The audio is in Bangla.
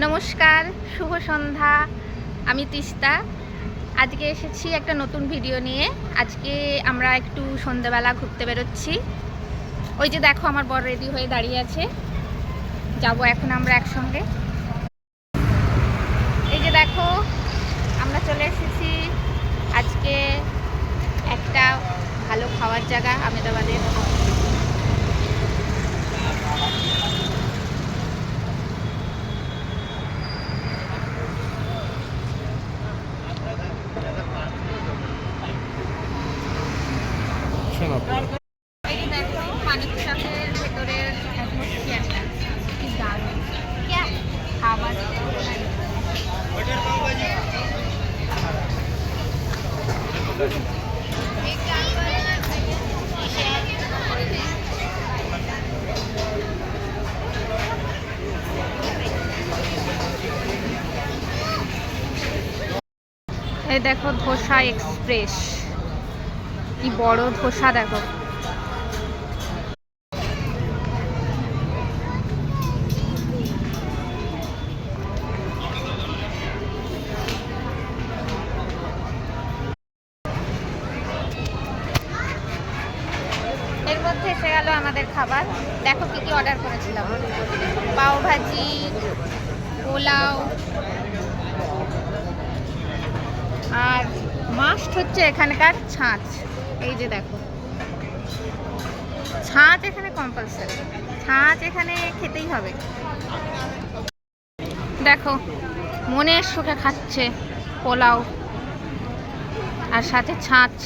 নমস্কার, শুভ সন্ধ্যা। আমি তিস্তা। আজকে এসেছি একটা নতুন ভিডিও নিয়ে। আজকে আমরা একটু সন্ধ্যাবেলা ঘুরতে বেরোচ্ছি। ওই যে দেখো আমার বর রেডি হয়ে দাঁড়িয়ে আছে, যাব এখন আমরা একসঙ্গে। এই যে দেখো আমরা চলে এসেছি আজকে একটা ভালো খাওয়ার জায়গা আহমেদাবাদের। এই যে দেখো মানিক চাপের ভেতরের অ্যাটমসফিয়ারটা কি দারুণ। খাবার এই দেখো ধোসা এক্সপ্রেস, কি বড় ধোসা দেখো। এর মধ্যে এসে গেল আমাদের খাবার। দেখো কি কি অর্ডার করেছিলাম, পাও ভাজি, পোলাও, আর মাস্ট হচ্ছে এখানকার ছাঁচ। এই যে দেখো ছাঁচ এখানে কম্পালসারি, ছাঁচ এখানে খেতেই হবে। দেখো মনের সুখে খাচ্ছে পোলাও আর সাথে ছাঁচ।